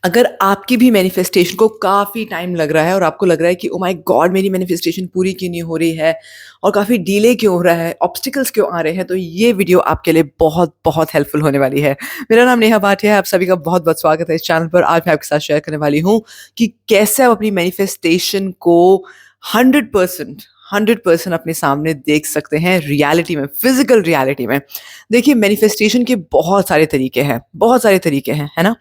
अगर आपकी भी मैनिफेस्टेशन को काफ़ी टाइम लग रहा है और आपको लग रहा है कि ओ माय गॉड मेरी मैनिफेस्टेशन पूरी क्यों नहीं हो रही है और काफ़ी डिले क्यों हो रहा है, ऑब्स्टिकल्स क्यों आ रहे हैं, तो ये वीडियो आपके लिए बहुत बहुत हेल्पफुल होने वाली है। मेरा नाम नेहा भाटिया है, आप सभी का बहुत बहुत स्वागत है इस चैनल पर। आज मैं आपके साथ शेयर करने वाली हूँ कि कैसे आप अपनी मैनिफेस्टेशन को 100% 100% अपने सामने देख सकते हैं रियलिटी में, फिजिकल रियलिटी में। देखिए, मैनिफेस्टेशन के बहुत सारे तरीके हैं, है ना?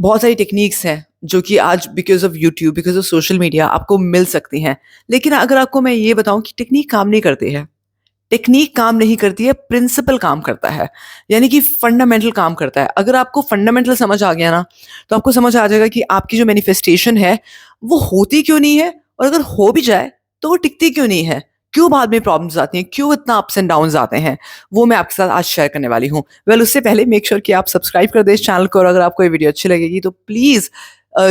बहुत सारी टेक्निक्स हैं जो कि आज because of YouTube, because of social media आपको मिल सकती हैं। लेकिन अगर आपको मैं ये बताऊँ कि टेक्निक काम नहीं करती है, टेक्निक काम नहीं करती है, प्रिंसिपल काम करता है। यानी कि फंडामेंटल काम करता है। अगर आपको फंडामेंटल समझ आ गया ना, तो आपको समझ आ जाएगा कि आपकी जो मैनिफेस्टेशन है, वो होती क्यों नहीं है, और अगर हो भी जाए, तो वो टिकती क्यों नहीं है? क्यों बाद में प्रॉब्लम्स आती हैं? क्यों इतना अप्स एंड डाउन्स आते हैं? वो मैं आपके साथ आज शेयर करने वाली हूँ। उससे पहले मेक श्योर कि आप सब्सक्राइब कर दें इस चैनल को, और अगर आपको ये वीडियो अच्छी लगेगी तो प्लीज़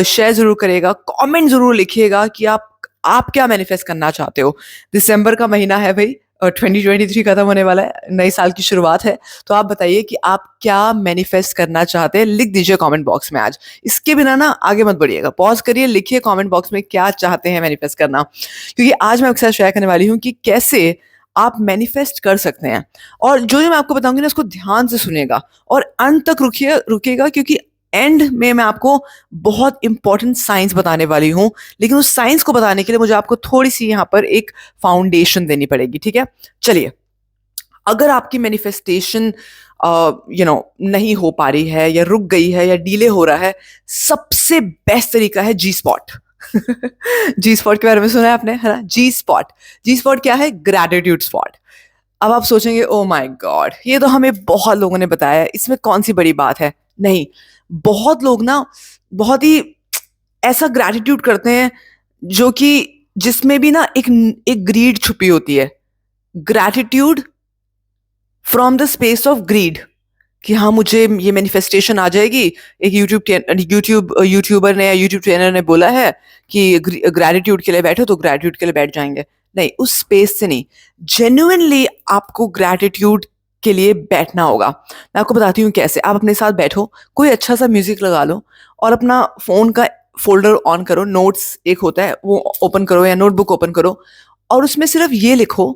शेयर ज़रूर करिएगा, कमेंट ज़रूर लिखिएगा कि आप क्या मैनिफेस्ट करना चाहते हो। दिसंबर का महीना है भई, 2023 खत्म होने वाला है, नए साल की शुरुआत है। तो आप बताइए कि आप क्या मैनिफेस्ट करना चाहते हैं? लिख दीजिए कमेंट बॉक्स में आज। इसके बिना ना आगे मत बढ़िएगा, पॉज़ करिए, लिखिए कमेंट बॉक्स में क्या चाहते हैं मैनिफेस्ट करना। क्योंकि आज मैं आपके साथ शेयर करने वाली हूँ कि कैसे आप मैनिफेस्ट कर सकते हैं। और जो-जो मैं आपको बताऊँगी ना, उसको ध्यान से सुनिएगा और अंत तक रुकिएगा, क्योंकि एंड में मैं आपको बहुत इम्पोर्टेंट साइंस बताने वाली हूँ। लेकिन उस साइंस को बताने के लिए मुझे आपको थोड़ी-सी यहाँ पर एक फाउंडेशन देनी पड़ेगी, ठीक है? चलिए, अगर आपकी मैनिफेस्टेशन नहीं हो पा रही है या रुक गई है या डिले हो रहा है, सबसे बेस्ट तरीका है जी स्पॉट। जी स्पॉट के बारे में सुना है आपने, है ना? जी स्पॉट। जी स्पॉट क्या है? Gratitude spot. अब आप सोचेंगे, ओह माय गॉड! ये तो हमें बहुत लोगों ने बताया है, इसमें कौन-सी बड़ी बात है? नहीं, बहुत लोग ना बहुत ही ऐसा ग्रैटिट्यूड करते हैं जो कि जिसमें भी ना एक ग्रीड छुपी होती है। Gratitude from the space of greed, कि हाँ, मुझे ये मैनिफेस्टेशन आ जाएगी। एक यूट्यूबर ने या यूट्यूब ट्रेनर ने बोला है कि ग्रैटिट्यूड के लिए बैठो, तो ग्रैटिट्यूड के लिए बैठ जाएँगे। नहीं, उस स्पेस से नहीं, जेन्युइनली आपको ग्रैटिट्यूड के लिए बैठना होगा। मैं आपको बताती हूँ कैसे। आप अपने साथ बैठो, कोई अच्छा-सा म्यूज़िक लगा लो और अपना फ़ोन का फ़ोल्डर ऑन करो, नोट्स एक होता है, वो ओपन करो या नोटबुक ओपन करो और उसमें सिर्फ़ ये लिखो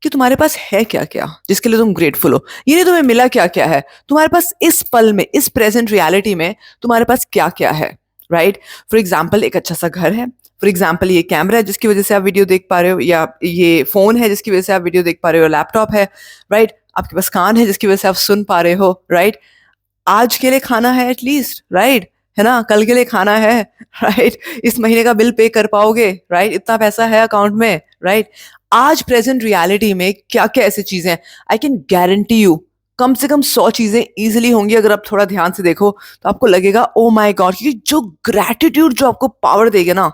कि तुम्हारे पास है क्या-क्या, जिसके लिए तुम ग्रेटफुल हो। ये नहीं तुम्हें मिला क्या-क्या है, तुम्हारे पास इस पल में, इस प्रेज़ेंट रियलिटी में तुम्हारे पास क्या-क्या है, राइट? फॉर एग्ज़ाम्पल एक अच्छा-सा घर है, फॉर एग्ज़ाम्पल ये कैमरा है जिसकी वज़ह से आप वीडियो देख पा रहे हो, या ये फ़ोन है जिसकी वज़ह से आप वीडियो देख पा रहे हो, लैपटॉप है, राइट? आपके पास कान है जिसकी वज़ह से आप सुन पा रहे हो, राइट? आज के लिए खाना है एटलीस्ट, राइट? है ना? कल के लिए खाना है, राइट? इस महीने का बिल पे कर पाओगे, राइट? इतना पैसा है अकाउंट में, राइट? आज प्रेज़ेंट रियलिटी में क्या-क्या ऐसी चीज़ें हैं, I can guarantee you come से कम 100 चीज़ें ईज़िली होंगी। अगर आप थोड़ा ध्यान से देखो, तो आपको लगेगा ओह माय गॉड! क्योंकि जो ग्रैटिट्यूड जो आपको पावर देगा ना,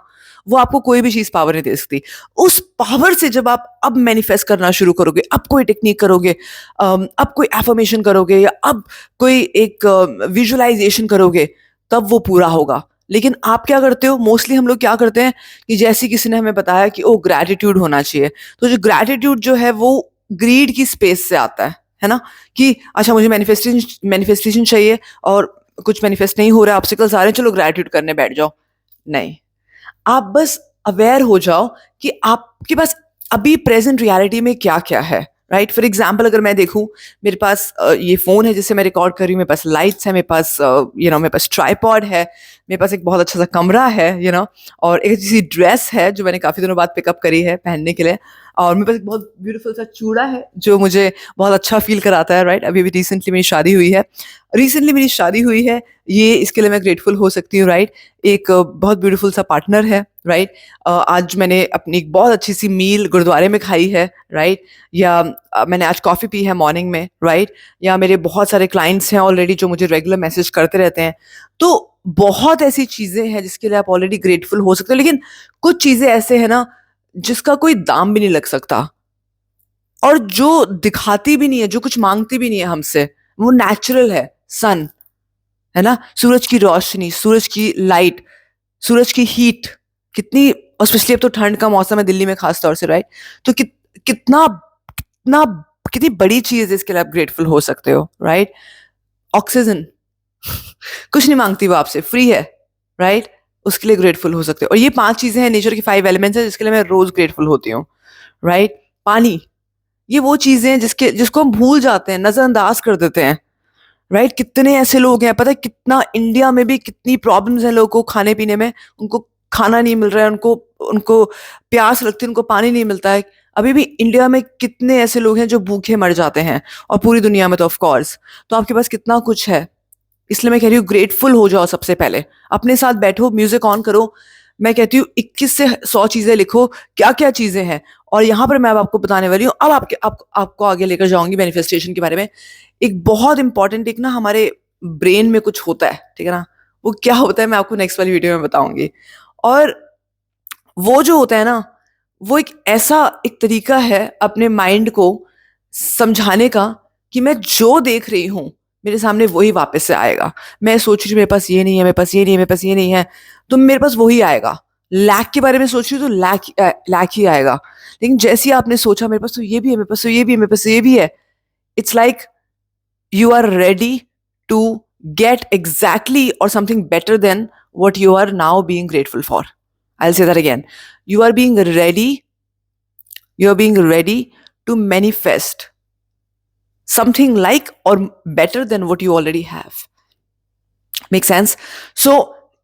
वो आपको कोई भी चीज़ पावर नहीं दे सकती। उस पावर से जब आप अब मैनिफेस्ट करना शुरू करोगे, अब कोई टेक्निक करोगे, अब कोई अफ़र्मेशन करोगे या अब कोई एक विजुअलाइज़ेशन करोगे, तब वो पूरा होगा। लेकिन आप क्या करते हो? मोस्टली हम लोग क्या करते हैं कि जैसे ही किसी ने हमें बताया कि ओह! ग्रैटिट्यूड होना चाहिए, तो जो ग्रैटिट्यूड जो है वो ग्रीड की स्पेस से आता है ना? कि अच्छा, मुझे मैनिफेस्टेशन चाहिए और कुछ मैनिफेस्ट नहीं हो रहा है, ऑब्स्टिकल्स आ रहे हैं, चलो ग्रैटिट्यूड करने बैठ जाओ। नहीं, आप बस अवेयर हो जाओ कि आपके पास अभी प्रेजेंट रियलिटी में क्या-क्या है, राइट? फॉर एग्ज़ाम्पल अगर मैं देखूँ, मेरे पास ये फ़ोन है जिससे मैं रिकॉर्ड कर रही हूँ, मेरे पास लाइट्स हैं, मेरे पास मेरे पास ट्राइपॉड है, मेरे पास एक बहुत अच्छा-सा कमरा है, और एक अच्छी-सी ड्रेस है जो मैंने काफ़ी दिनों बाद पिकअप करी है पहनने के लिए, और मेरे पास एक बहुत ब्यूटीफुल सा चूड़ा है जो मुझे बहुत अच्छा फ़ील कराता है, राइट? अभी-अभी रिसेंटली मेरी शादी हुई है, ये इसके लिए मैं ग्रेटफुल हो सकती हूँ, राइट? एक बहुत ब्यूटीफुल सा पार्टनर है, राइट? आज मैंने अपनी एक बहुत अच्छी-सी मील गुरुद्वारे में खाई है, राइट? या मैंने आज कॉफ़ी पी है मॉर्निंग में, राइट? या मेरे बहुत सारे क्लाइंट्स हैं ऑलरेडी जो मुझे रेगुलर मैसेज करते रहते हैं। तो बहुत ऐसी चीज़ें हैं जिसके लिए आप ऑलरेडी ग्रेटफुल हो सकते हो, लेकिन कुछ चीज़ें ऐसे हैं ना, जिसका कोई दाम भी नहीं लग सकता और जो दिखाती भी नहीं है, जो कुछ माँगती भी नहीं है हमसे, वो नेचुरल है, सन, है ना? सूरज की रोशनी, सूरज की लाइट, सूरज की हीट, कितनी, और स्पेशली अब तो ठंड का मौसम है दिल्ली में खास तौर से, राइट? तो कितना कितना कितनी बड़ी चीज़ है इसके लिए आप ग्रेटफुल हो सकते हो, राइट? ऑक्सीजन कुछ नहीं माँगती वो आपसे, फ्री है, राइट? उसके लिए ग्रेटफुल हो सकते हो। और ये 5 चीज़ें हैं, नेचर की 5 एलिमेंट्स हैं जिसके लिए मैं रोज़ ग्रेटफुल होती हूँ, राइट? पानी, ये वो चीज़ें हैं जिसको हम भूल जाते हैं, नज़रअंदाज कर देते हैं, राइट? कितने ऐसे लोग हैं, पता है कितना इंडिया में भी कितनी प्रॉब्लम्स हैं लोगों को खाने-पीने में, उनको खाना नहीं मिल रहा है, उनको उनको प्यास लगती है, उनको पानी नहीं मिलता है। अभी भी इंडिया में कितने ऐसे लोग हैं जो भूखे मर जाते हैं, और पूरी दुनिया में तो ऑफ कोर्स। तो आपके पास कितना कुछ है, इसलिए मैं कह रही हूँ ग्रेटफुल हो जाओ सबसे पहले। अपने साथ बैठो, म्यूज़िक ऑन करो, मैं कहती हूँ 21 से 100 चीज़ें लिखो, क्या-क्या चीज़ें हैं। और यहाँ पर मैं अब आपको बताने वाली हूँ, अब आपको आगे लेकर जाऊँगी मैनिफेस्टेशन के बारे में। एक बहुत इम्पोर्टेंट एक ना हमारे ब्रेन में कुछ होता है, ठीक है ना? वो क्या होता है मैं आपको नेक्स्ट वाली वीडियो में बताऊँगी। और वो जो होता है ना, वो एक ऐसा एक तरीका है अपने माइंड को समझाने का कि मैं जो देख रही हूँ, मेरे सामने वही वापस से आएगा। मैं सोच रही हूँ मेरे पास ये नहीं है, मेरे पास ये नहीं है, मेरे पास ये नहीं है, तो मेरे पास वही आएगा। लैक के बारे में सोच रही हूँ तो लैक ही आएगा। लेकिन जैसे ही आपने सोचा मेरे पास तो ये भी है, मेरे पास तो ये भी है, मेरे पास तो ये भी है, it's like you are ready to get exactly or something better than what you are now being grateful for. I'll say that again. You are being ready, you are being ready to manifest something like or better than what you already have. Make sense? So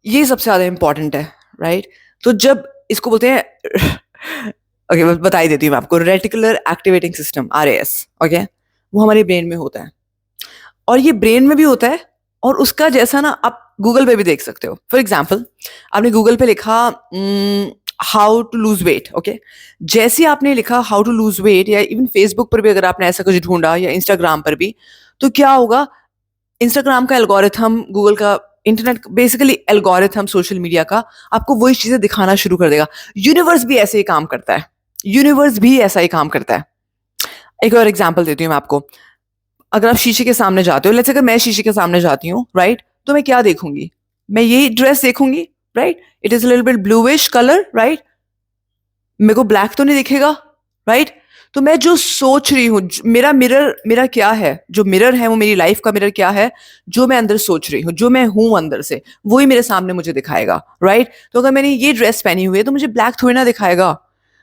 ये सबसे ज्यादा important है, right? तो जब इसको बोलते हैं okay, बता ही देती हूँ मैं आपको, reticular activating system, RAS, okay? वो हमारे ब्रेन में होता है, और ये ब्रेन में भी होता है, और उसका जैसा ना आप गूगल पे भी देख सकते हो। फॉर एग्जाम्पल, आपने गूगल पे लिखा how to lose weight, okay? जैसे ही आपने लिखा हाउ टू लूज वेट, या इवन फेसबुक पर भी अगर आपने ऐसा कुछ ढूंढा, या इंस्टाग्राम पर भी, तो क्या होगा, इंस्टाग्राम का एल्गोरिथम, गूगल का, internet, basically algorithm social media का आपको वही चीजें दिखाना शुरू कर देगा। यूनिवर्स भी ऐसे ही काम करता है, यूनिवर्स भी ऐसा ही काम करता है। एक और एग्जाम्पल देती हूँ मैं आपको। अगर आप शीशे के सामने जाते हो, लेट्स से अगर मैं शीशे के सामने जाती हूँ, राइट? तो मैं क्या देखूंगी? मैं यही ड्रेस देखूंगी, right? It is little bit bluish colour, right? मेरे को ब्लैक तो नहीं दिखेगा, राइट? तो मैं जो सोच रही हूँ, मेरा क्या है, जो मिरर है वो मेरी लाइफ का मिरर क्या है, जो मैं अंदर सोच रही हूँ, जो मैं हूँ अंदर से, वही मेरे सामने मुझे दिखाएगा, राइट? तो अगर मैंने ये ड्रेस पहनी हुई है तो मुझे ब्लैक थोड़ी ना दिखाएगा।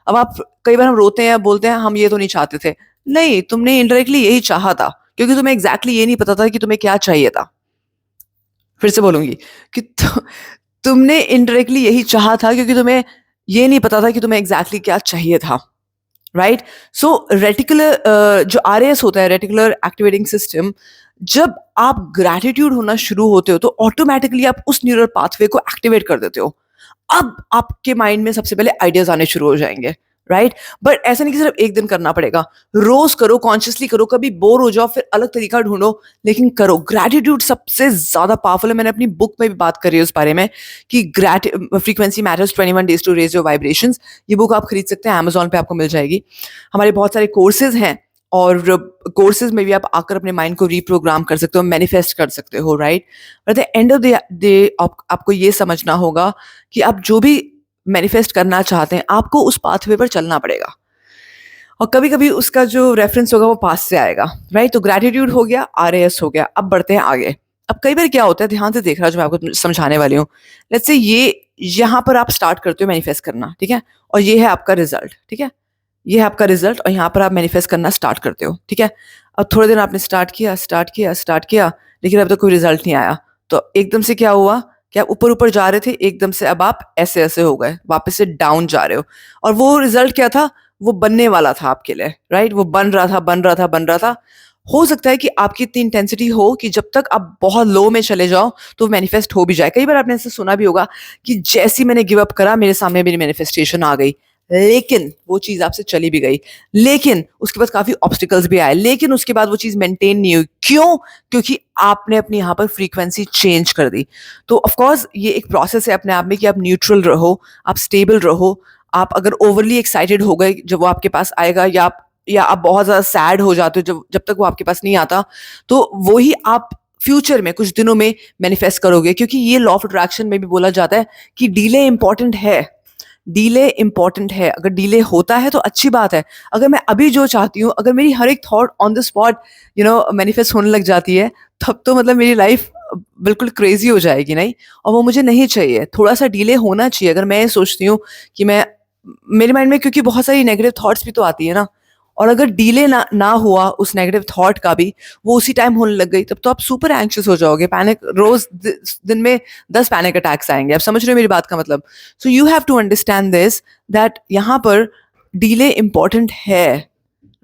अब आप, कई बार हम रोते हैं, बोलते हैं हम ये तो नहीं चाहते थे। नहीं, तुमने इनडायरेक्टली यही चाहा था, क्योंकि तुम्हें एग्जैक्टली ये नहीं पता था कि तुम्हें क्या चाहिए था। फिर से बोलूंगी कि तुमने इनडायरेक्टली यही चाहा था, क्योंकि तुम्हें ये नहीं पता था कि तुम्हें एग्जैक्टली क्या चाहिए था, राइट? सो रेटिकुलर जो RAS होता है, रेटिकुलर एक्टिवेटिंग सिस्टम, जब आप ग्रैटिट्यूड होना शुरू होते हो तो ऑटोमेटिकली आप उस न्यूरल पाथवे को एक्टिवेट कर देते हो। अब आपके माइंड में सबसे पहले आइडियाज आने शुरू हो जाएंगे, राइट? बट ऐसा नहीं कि सिर्फ एक दिन करना पड़ेगा, रोज करो, कॉन्शियसली करो, कभी बोर हो जाओ फिर अलग तरीका ढूंढो, लेकिन करो। ग्रैटिट्यूड सबसे ज्यादा पावरफुल है। मैंने अपनी बुक में भी बात करी है उस बारे में कि frequency matters 21 days to raise your vibrations. ये बुक आप खरीद सकते हैं, Amazon पे आपको मिल जाएगी। हमारे बहुत सारे कोर्सेज हैं, और कोर्सेज में भी आप आकर अपने माइंड को रीप्रोग्राम कर सकते हो, मैनिफेस्ट कर सकते हो, right? But at the end of the day आपको ये समझना होगा कि आप जो भी मैनिफेस्ट करना चाहते हैं, आपको उस पाथवे पर चलना पड़ेगा, और कभी-कभी उसका जो रेफरेंस होगा वो पास से आएगा, राइट? तो ग्रैटिट्यूड हो गया, RAS हो गया। अब बढ़ते हैं आगे। अब कई बार क्या होता है, ध्यान से देखना जो मैं आपको समझाने वाली हूँ। लेट्स से ये यहाँ पर आप स्टार्ट करते हो मैनिफेस्ट करना, ठीक है? और ये है आपका रिजल्ट, ठीक है? ये है आपका रिजल्ट, और यहाँ पर आप मैनिफेस्ट करना स्टार्ट करते हो, ठीक है? अब थोड़े दिन आपने स्टार्ट किया, लेकिन अब तक कोई रिजल्ट नहीं आया। तो एकदम से क्या हुआ कि आप ऊपर-ऊपर जा रहे थे, एकदम से अब आप ऐसे-ऐसे हो गए, वापस से डाउन जा रहे हो। और वो रिजल्ट क्या था? वो बनने वाला था आपके लिए, राइट? वो बन रहा था। हो सकता है कि आपकी इतनी इंटेंसिटी हो कि जब तक आप बहुत लो में चले जाओ तो मैनिफेस्ट हो भी जाए। कई बार आपने ऐसे सुना भी होगा कि जैसे ही मैंने गिव अप करा, मेरे सामने मेरी मैनिफेस्टेशन आ गई, लेकिन वो चीज़ आपसे चली भी गई। लेकिन उसके बाद काफ़ी ऑब्स्टिकल्स भी आए, लेकिन उसके बाद वो चीज़ मेंटेन नहीं हुई। क्यों? क्योंकि आपने अपनी यहाँ पर फ्रीक्वेंसी चेंज कर दी। तो ऑफ कोर्स ये एक प्रोसेस है अपने आप में कि आप न्यूट्रल रहो, आप स्टेबल रहो। आप अगर ओवरली एक्साइटेड हो गए जब वो आपके पास आएगा, या आप बहुत ज़्यादा सैड हो जाते हो जब जब तक वो आपके पास नहीं आता, तो वो ही आप फ्यूचर में कुछ दिनों में मैनिफेस्ट करोगे। क्योंकि ये लॉ ऑफ अट्रैक्शन में भी बोला जाता है कि डिले इंपॉर्टेंट है। डिले इंपॉर्टेंट है। अगर डिले होता है तो अच्छी बात है। अगर मैं अभी जो चाहती हूँ, अगर मेरी हर एक thought on the spot manifest होने लग जाती है, तब तो मतलब मेरी लाइफ बिल्कुल क्रेज़ी हो जाएगी, नहीं? और वो मुझे नहीं चाहिए, थोड़ा-सा डिले होना चाहिए। अगर मैं ये सोचती हूँ कि मैं मेरे माइंड में क्योंकि बहुत सारी नेगेटिव थॉट्स भी तो आती है ना, और अगर डिले ना हुआ उस नेगेटिव थॉट का भी, वो उसी टाइम होने लग गई, तब तो आप सुपर एंग्ज़ियस हो जाओगे, पैनिक रोज़ दिन में 10 पैनिक अटैक्स आएँगे। आप समझ रहे हो मेरी बात का मतलब? So you have to understand this that यहाँ पर डिले इम्पोर्टेंट है,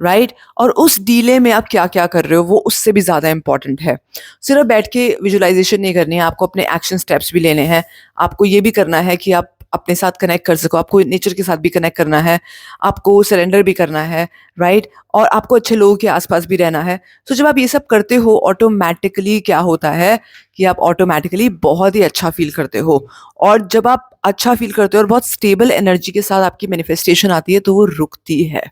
राइट? और उस डिले में आप क्या-क्या कर रहे हो, वो उससे भी ज़्यादा इम्पोर्टेंट है। सिर्फ़ बैठ के विजुअलाइज़ेशन नहीं करनी है, आपको अपने एक्शन स्टेप्स भी लेने हैं। आपको ये भी करना है कि आप अपने साथ कनेक्ट कर सको, आपको नेचर के साथ भी कनेक्ट करना है, आपको सरेंडर भी करना है, राइट? और आपको अच्छे लोगों के आस-पास भी रहना है। तो जब आप ये सब करते हो, ऑटोमैटिकली क्या होता है कि आप ऑटोमैटिकली बहुत ही अच्छा फ़ील करते हो। और जब आप अच्छा फ़ील करते हो और बहुत स्टेबल एनर्जी के साथ आपकी मैनिफेस्टेशन आती है, तो वो रुकती है।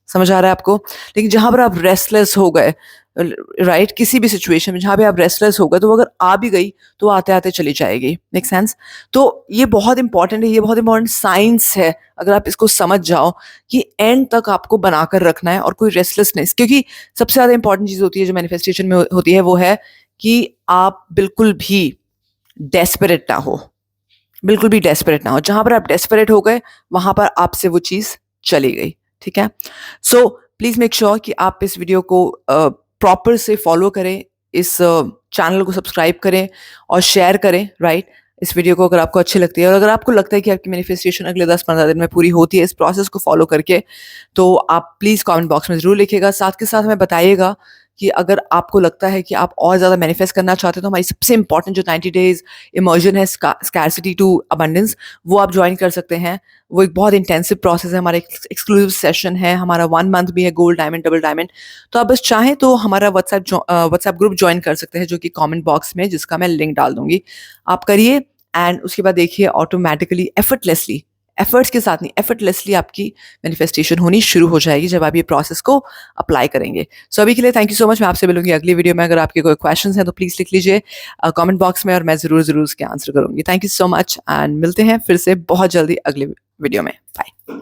समझ आ रहा है आपको? लेकिन जहाँ पर आप रेस्टलेस हो गए, राइट, किसी भी सिचुएशन में जहाँ पे आप रेस्टलेस हो गए, तो वो अगर आ भी गई तो आते-आते चली जाएगी। Make sense? तो ये बहुत इंपॉर्टेंट है, ये बहुत इंपॉर्टेंट साइंस है, अगर आप इसको समझ जाओ कि एंड तक आपको बनाकर रखना है और कोई रेस्टलेसनेस, क्योंकि सबसे ज़्यादा इंपॉर्टेंट चीज़ होती है जो मैनिफेस्टेशन में होती है, वो है कि आप बिल्कुल भी डेस्परेट ना हो। बिल्कुल भी डेस्परेट ना हो। जहाँ पर आप डेस्परेट हो गए, वहाँ पर आपसे वो चीज़ चली गई, ठीक है? सो प्लीज़ मेक श्योर कि आप इस वीडियो को प्रॉपर से फॉलो करें, इस चैनल को सब्सक्राइब करें और शेयर करें, राइट? इस वीडियो को अगर आपको अच्छी लगती है, और अगर आपको लगता है कि आपकी मैनिफेस्टेशन अगले 10-15 दिन में पूरी होती है इस प्रोसेस को फॉलो करके, तो आप प्लीज़ कमेंट बॉक्स में ज़रूर लिखिएगा। साथ के साथ हमें बताइएगा कि अगर आपको लगता है कि आप और ज़्यादा मैनिफेस्ट करना चाहते हो, तो हमारी सबसे इम्पोर्टेंट जो 90 डेज़ इमर्जन है स्कैरसिटी टू अबंडेंस, वो आप जॉइन कर सकते हैं। वो एक बहुत इंटेंसिव प्रोसेस है, हमारा एक्सक्लूसिव सेशन है, हमारा 1 मंथ भी है, गोल्ड, डायमंड, डबल डायमंड। तो आप बस चाहें तो हमारा व्हाट्सएप ग्रुप जॉइन कर सकते हैं, जो कि कमेंट बॉक्स में, जिसका मैं लिंक डाल दूँगी। आप करिए एंड उसके बाद देखिए ऑटोमैटिकली एफर्टलेसली, एफर्ट्स के साथ नहीं, एफर्टलेसली आपकी मैनिफेस्टेशन होनी शुरू हो जाएगी जब आप ये प्रोसेस को अप्लाई करेंगे। सो अभी के लिए थैंक यू सो मच। मैं आपसे मिलूँगी अगली वीडियो में। अगर आपके कोई क्वेश्चंस हैं तो प्लीज़ लिख लीजिए कमेंट बॉक्स में, और मैं ज़रूर उसके आंसर करूँगी। Thank you so much and मिलते हैं फिर से बहुत जल्दी अगले वीडियो में। बाय।